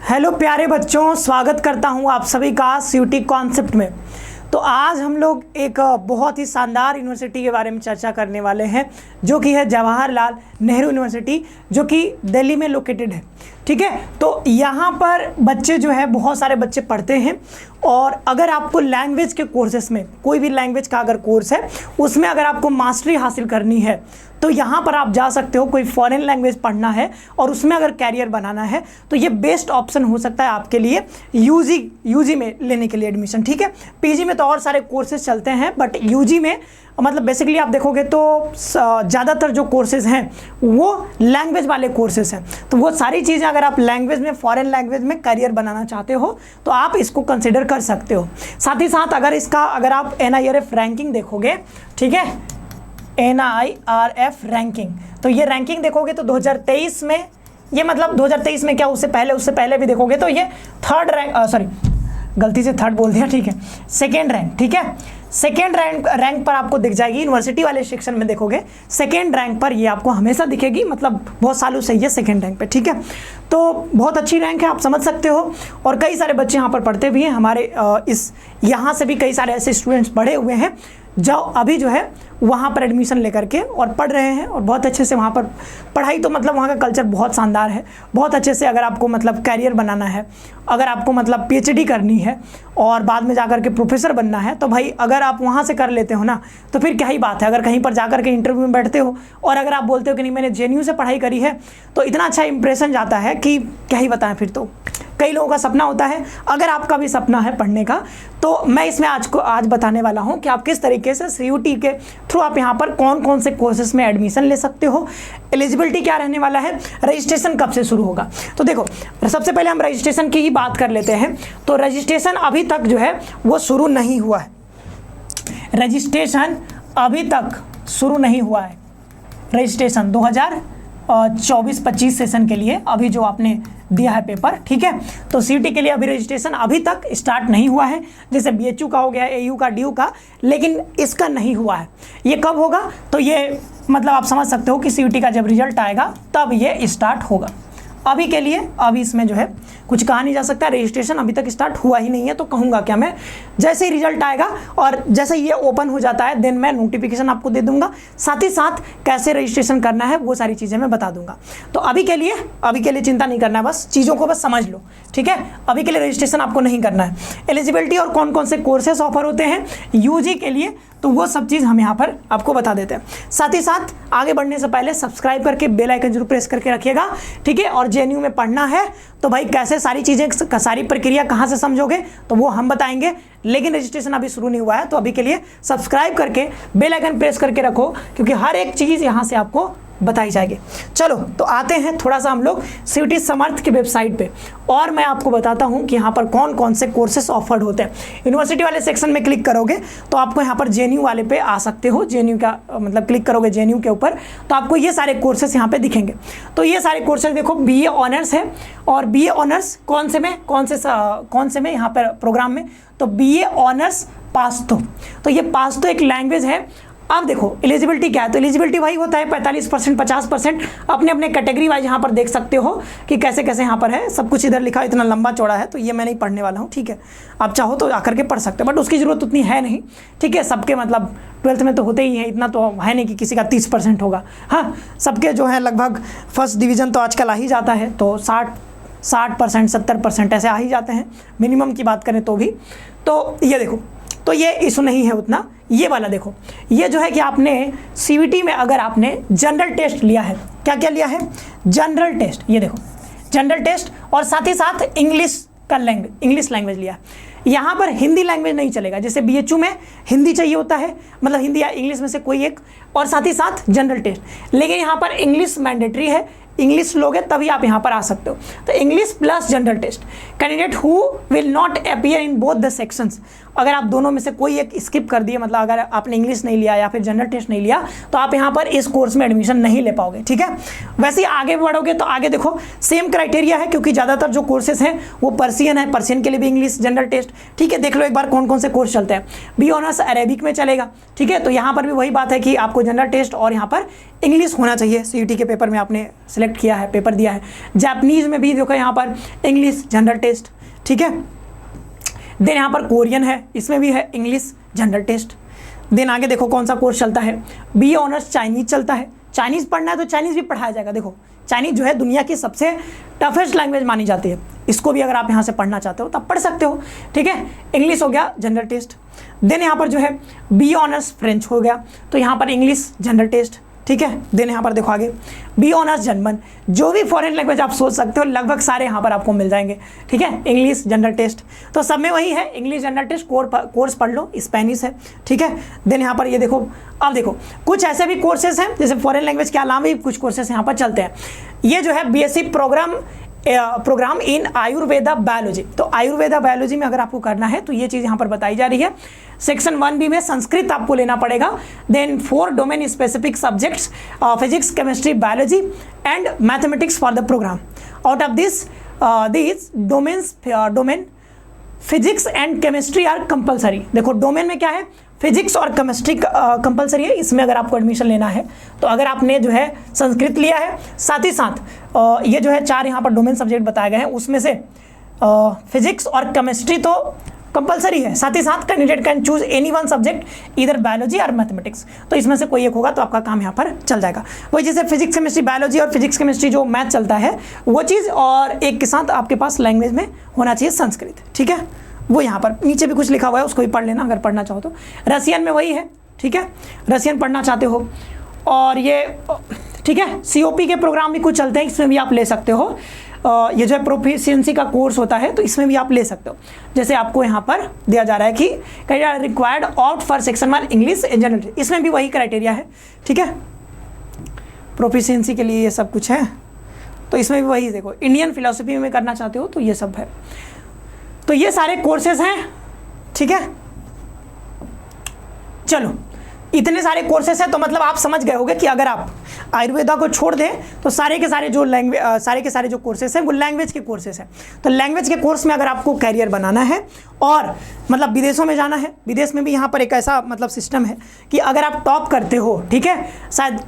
Hello प्यारे बच्चों, स्वागत करता हूं आप सभी का सीयूटी कॉन्सेप्ट में। तो आज हम लोग एक बहुत ही शानदार यूनिवर्सिटी के बारे में चर्चा करने वाले हैं, जो कि है जवाहरलाल नेहरू यूनिवर्सिटी, जो कि दिल्ली में लोकेटेड है। ठीक है, तो यहाँ पर बच्चे जो है बहुत सारे बच्चे पढ़ते हैं, और अगर आपको लैंग्वेज के कोर्सेस में कोई भी लैंग्वेज का अगर कोर्स है उसमें अगर आपको मास्टरी हासिल करनी है तो यहाँ पर आप जा सकते हो। कोई फॉरेन लैंग्वेज पढ़ना है और उसमें अगर कैरियर बनाना है तो ये बेस्ट ऑप्शन हो सकता है आपके लिए यूजी में लेने के लिए एडमिशन। ठीक है, पीजी में तो और सारे कोर्सेज चलते हैं, बट यूजी में मतलब बेसिकली आप देखोगे तो ज़्यादातर जो कोर्सेज हैं वो लैंग्वेज वाले कोर्सेज हैं। तो वो सारी चीज़ें अगर आप लैंग्वेज में, फॉरेन लैंग्वेज में करियर बनाना चाहते हो तो आप इसको कंसिडर कर सकते हो। साथ ही साथ अगर आप NIRF रैंकिंग देखोगे, ठीक है, NIRF रैंकिंग, तो ये रैंकिंग देखोगे तो 2023 में, ये मतलब 2023 में क्या, उससे पहले भी देखोगे तो ये थर्ड रैंक, गलती से थर्ड बोल दिया, ठीक है, सेकेंड रैंक। ठीक है, सेकेंड रैंक पर आपको दिख जाएगी। यूनिवर्सिटी वाले सेक्शन में देखोगे सेकेंड रैंक पर ये आपको हमेशा दिखेगी, मतलब बहुत सालों से ये सेकेंड रैंक पे। ठीक है, तो बहुत अच्छी रैंक है, आप समझ सकते हो। और कई सारे बच्चे यहाँ पर पढ़ते भी हैं, हमारे यहाँ से भी कई सारे ऐसे स्टूडेंट्स पढ़े हुए हैं जो अभी जो है वहाँ पर एडमिशन लेकर के और पढ़ रहे हैं, और बहुत अच्छे से वहाँ पर पढ़ाई, तो मतलब वहाँ का कल्चर बहुत शानदार है। बहुत अच्छे से अगर आपको मतलब कैरियर बनाना है, अगर आपको मतलब PhD करनी है और बाद में जाकर के प्रोफेसर बनना है, तो भाई अगर आप वहाँ से कर लेते हो ना तो फिर क्या ही बात है। अगर कहीं पर जाकर के इंटरव्यू में बैठते हो और अगर आप बोलते हो कि नहीं मैंने JNU से पढ़ाई करी है, तो इतना अच्छा इंप्रेशन जाता है कि क्या ही बताएं। फिर तो कई लोगों का सपना होता है, अगर आपका भी सपना है पढ़ने का, तो मैं इसमें आज बताने वाला हूं कि आप किस तरीके से CUT के थ्रू आप यहां पर कौन कौन से कोर्सेज में एडमिशन ले सकते हो, एलिजिबिलिटी क्या रहने वाला है, रजिस्ट्रेशन कब से शुरू होगा। तो देखो, सबसे पहले हम रजिस्ट्रेशन की ही बात कर लेते हैं। तो रजिस्ट्रेशन अभी तक जो है वो शुरू नहीं हुआ है। रजिस्ट्रेशन अभी तक शुरू नहीं हुआ है। रजिस्ट्रेशन 2024-25 सेशन के लिए अभी जो आपने दिया है पेपर, ठीक है, तो CUT के लिए अभी रजिस्ट्रेशन अभी तक स्टार्ट नहीं हुआ है। जैसे BHU का हो गया, AU का, DU का, लेकिन इसका नहीं हुआ है। ये कब होगा, तो ये मतलब आप समझ सकते हो कि CUT का जब रिजल्ट आएगा तब ये स्टार्ट होगा। अभी के लिए अभी इसमें जो है कुछ कहा नहीं जा सकता, रजिस्ट्रेशन अभी तक स्टार्ट हुआ ही नहीं है। तो कहूँगा क्या मैं, जैसे ही रिजल्ट आएगा और जैसे ये ओपन हो जाता है देन मैं नोटिफिकेशन आपको दे दूंगा। साथ ही साथ कैसे रजिस्ट्रेशन करना है वो सारी चीज़ें मैं बता दूंगा। तो अभी के लिए चिंता नहीं करना है, बस चीज़ों को बस समझ लो। ठीक है, अभी के लिए रजिस्ट्रेशन आपको नहीं करना है। एलिजिबिलिटी और कौन कौन से कोर्सेस ऑफर होते हैं UG के लिए, तो वो सब चीज़ हम यहाँ पर आपको बता देते हैं। साथ ही साथ आगे बढ़ने से पहले सब्सक्राइब करके बेल आइकन जरूर प्रेस करके रखिएगा। ठीक है, और JNU में पढ़ना है तो भाई कैसे सारी चीज़ें, सारी प्रक्रिया कहाँ से समझोगे तो वो हम बताएंगे, लेकिन रजिस्ट्रेशन अभी शुरू नहीं हुआ है। तो अभी के लिए सब्सक्राइब करके बेल आइकन प्रेस करके रखो, क्योंकि हर एक चीज़ यहाँ से आपको बताई जाएगी। चलो तो आते हैं थोड़ा सा हम लोग CUT समर्थ की वेबसाइट पे, और मैं आपको बताता हूं कि यहाँ पर कौन कौन से कोर्सेस ऑफर्ड होते हैं। यूनिवर्सिटी वाले सेक्शन में क्लिक करोगे तो आपको यहाँ पर JNU वाले पे आ सकते हो। JNU का मतलब क्लिक करोगे JNU के ऊपर तो आपको ये सारे कोर्सेस यहाँ पे दिखेंगे। तो ये सारे कोर्सेस देखो, BA ऑनर्स है, और BA ऑनर्स कौन से में यहाँ पर प्रोग्राम में, तो BA ऑनर्स पास्तो। तो ये पास्तो एक लैंग्वेज है। अब देखो एलिजिबिलिटी क्या है, तो एलिजिबिलिटी वही होता है 45%, 50%, अपने अपने कैटेगरी वाइज यहाँ पर देख सकते हो कि कैसे कैसे यहाँ पर है। सब कुछ इधर लिखा, इतना लंबा चौड़ा है तो ये मैं नहीं पढ़ने वाला हूँ। ठीक है, आप चाहो तो आकर के पढ़ सकते हो, बट उसकी ज़रूरत उतनी है नहीं। ठीक है, सबके मतलब 12th में तो होते ही हैं, इतना तो है नहीं कि किसी का 30% होगा। हाँ, सबके जो है लगभग फर्स्ट डिवीज़न तो आजकल आ ही जाता है, तो 60%, 70% ऐसे आ ही जाते हैं मिनिमम की बात करें तो भी। तो ये देखो, तो ये इशू नहीं है उतना। ये वाला देखो, ये जो है कि आपने CUT में अगर आपने जनरल टेस्ट लिया है, क्या क्या लिया है, जनरल टेस्ट, ये देखो जनरल टेस्ट, और साथ ही साथ इंग्लिश लैंग्वेज लिया है। यहाँ पर हिंदी लैंग्वेज नहीं चलेगा। जैसे BHU में हिंदी चाहिए होता है, मतलब हिंदी या इंग्लिश में से कोई एक, और साथ ही साथ जनरल टेस्ट। लेकिन यहाँ पर इंग्लिश मैंडेटरी है, इंग्लिश लोगे तभी आप यहाँ पर आ सकते हो। तो English plus general test, candidate who will not appear in both the sections, अगर आप दोनों में से कोई एक स्किप कर दिए, मतलब अगर आपने इंग्लिश नहीं लिया या फिर जनरल टेस्ट नहीं लिया, तो आप यहाँ पर इस कोर्स में एडमिशन नहीं ले पाओगे। ठीक है, वैसे ही आगे बढ़ोगे तो आगे देखो सेम क्राइटेरिया है, क्योंकि ज़्यादातर जो कोर्सेज हैं वो पर्सियन है, पर्सियन के लिए भी इंग्लिश जनरल टेस्ट। ठीक है, देख लो एक बार कौन कौन से कोर्स चलते हैं। BA ऑनर्स अरेबिक में चलेगा। ठीक है, तो यहाँ पर भी वही बात है कि आपको जनरल टेस्ट और यहाँ पर इंग्लिश होना चाहिए। CUT के पेपर में आपने सिलेक्ट सेलेक्ट किया है, पेपर दिया है। जापानीज़ में भी देखो यहाँ पर इंग्लिश जनरल टेस्ट, ठीक है। देन यहाँ पर कोरियन है, इसमें भी है इंग्लिश जनरल टेस्ट। देन आगे देखो कौन सा कोर्स चलता है, BA ऑनर्स चाइनीज़ चलता है। चाइनीज़ पढ़ना है तो चाइनीज़ भी पढ़ाया जाएगा। देखो चाइनीज़ जो है दुनिया की सबसे टफेस्ट लैंग्वेज मानी जाती है, इसको भी अगर आप यहाँ से पढ़ना चाहते हो तब पढ़ सकते हो, ठीक है। इंग्लिश हो गया जनरल टेस्ट। देन यहाँ पर जो है BA ऑनर्स फ्रेंच हो गया, तो यहाँ पर इंग्लिश जनरल टेस्ट, ठीक है। देन यहाँ पर देखो आगे BA ऑनर्स जर्मन, जो भी फॉरेन लैंग्वेज आप सोच सकते हो लगभग सारे यहाँ पर आपको मिल जाएंगे, ठीक है। इंग्लिश जनरल टेस्ट तो सब में वही है, इंग्लिश जनरल टेस्ट कोर्स पढ़ लो, स्पेनिश है, ठीक है। देन यहाँ पर ये देखो, अब देखो कुछ ऐसे भी कोर्सेज हैं जैसे फॉरेन लैंग्वेज के अलावा भी कुछ कोर्सेज यहाँ पर चलते हैं। ये जो है BSc प्रोग्राम इन आयुर्वेदा बायोलॉजी, तो आयुर्वेदा बायोलॉजी में अगर आपको करना है तो ये चीज़ यहाँ पर बताई जा रही है। सेक्शन 1B में संस्कृत आपको लेना पड़ेगा। Then 4 domain specific subjects, physics, chemistry, biology and mathematics for the program. Out of this domain physics and chemistry are compulsory. देखो डोमेन में क्या है, फिजिक्स और केमिस्ट्री कंपलसरी है, इसमें अगर आपको एडमिशन लेना है तो अगर आपने जो है संस्कृत लिया है, साथ ही साथ ये जो है 4 यहाँ पर डोमेन सब्जेक्ट बताए गए हैं, उसमें से फिजिक्स और केमिस्ट्री तो कंपलसरी है, साथ ही साथ candidate can choose any one subject इधर बायोलॉजी और मैथमेटिक्स, तो इसमें से कोई एक होगा तो आपका काम यहाँ पर चल जाएगा। वही जैसे फिजिक्स केमिस्ट्री बायोलॉजी और फिजिक्स केमिस्ट्री जो मैथ चलता है वो चीज़, और एक के साथ आपके पास लैंग्वेज में होना चाहिए संस्कृत, ठीक है। वो यहाँ पर नीचे भी कुछ लिखा हुआ है, उसको भी पढ़ लेना अगर पढ़ना चाहो तो। रसियन में वही है, ठीक है, रसियन पढ़ना चाहते हो। और ये ठीक है, COP के प्रोग्राम भी कुछ चलते हैं, इसमें भी आप ले सकते हो। ये जो है प्रोफिशिएंसी का कोर्स होता है तो इसमें भी आप ले सकते हो। जैसे आपको यहाँ पर दिया जा रहा है कि required out for section 1 English and general, इसमें भी वही क्राइटेरिया है, ठीक है। प्रोफिशिएंसी के लिए ये सब कुछ है, तो इसमें भी वही देखो, इंडियन फिलोसफी में करना चाहते हो तो ये सब है। तो ये सारे कोर्सेज हैं, ठीक है। चलो इतने सारे कोर्सेज हैं, तो मतलब आप समझ गए होंगे कि अगर आप आयुर्वेदा को छोड़ दें तो सारे के सारे जो कोर्सेज हैं वो लैंग्वेज के कोर्सेज हैं। तो लैंग्वेज के कोर्स में अगर आपको कैरियर बनाना है और मतलब विदेशों में जाना है, विदेश में भी यहाँ पर एक ऐसा मतलब सिस्टम है कि अगर आप टॉप करते हो, ठीक है, शायद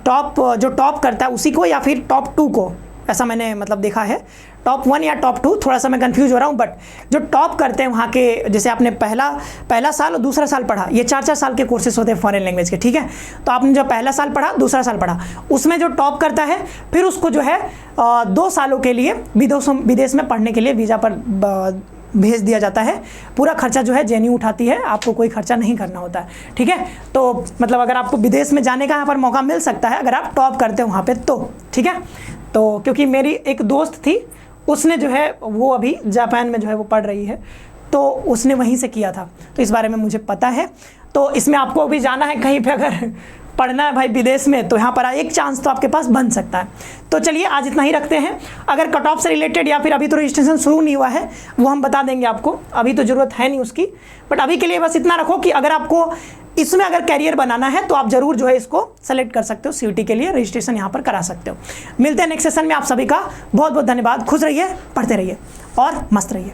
जो टॉप करता है उसी को या फिर टॉप 2 को, ऐसा मैंने मतलब देखा है, टॉप 1 या टॉप 2, थोड़ा सा मैं कंफ्यूज हो रहा हूँ, बट जो टॉप करते हैं वहाँ के, जैसे आपने पहला साल और दूसरा साल पढ़ा, ये 4-4 साल के कोर्सेज होते हैं फॉरेन लैंग्वेज के, ठीक है। तो आपने जो पहला साल पढ़ा, दूसरा साल पढ़ा, उसमें जो टॉप करता है फिर उसको जो है 2 सालों के लिए विदेश में पढ़ने के लिए वीज़ा पर भेज दिया जाता है। पूरा खर्चा जो है JNU उठाती है, आपको कोई खर्चा नहीं करना होता है, ठीक है। तो मतलब अगर आपको विदेश में जाने का यहाँ पर मौका मिल सकता है अगर आप टॉप करते हो वहाँ पे तो, ठीक है। तो क्योंकि मेरी एक दोस्त थी, उसने जो है वो अभी जापान में जो है वो पढ़ रही है, तो उसने वहीं से किया था, तो इस बारे में मुझे पता है। तो इसमें आपको अभी जाना है कहीं पे, अगर पढ़ना है भाई विदेश में, तो यहाँ पर एक चांस तो आपके पास बन सकता है। तो चलिए आज इतना ही रखते हैं। अगर कट ऑफ से रिलेटेड या फिर अभी तो रजिस्ट्रेशन शुरू नहीं हुआ है वो हम बता देंगे आपको, अभी तो ज़रूरत है नहीं उसकी, बट अभी के लिए बस इतना रखो कि अगर आपको इसमें अगर कैरियर बनाना है तो आप जरूर जो है इसको सेलेक्ट कर सकते हो, CUT के लिए रजिस्ट्रेशन यहाँ पर करा सकते हो। मिलते हैं नेक्स्ट सेशन में, आप सभी का बहुत बहुत धन्यवाद। खुश रहिए, पढ़ते रहिए और मस्त रहिए।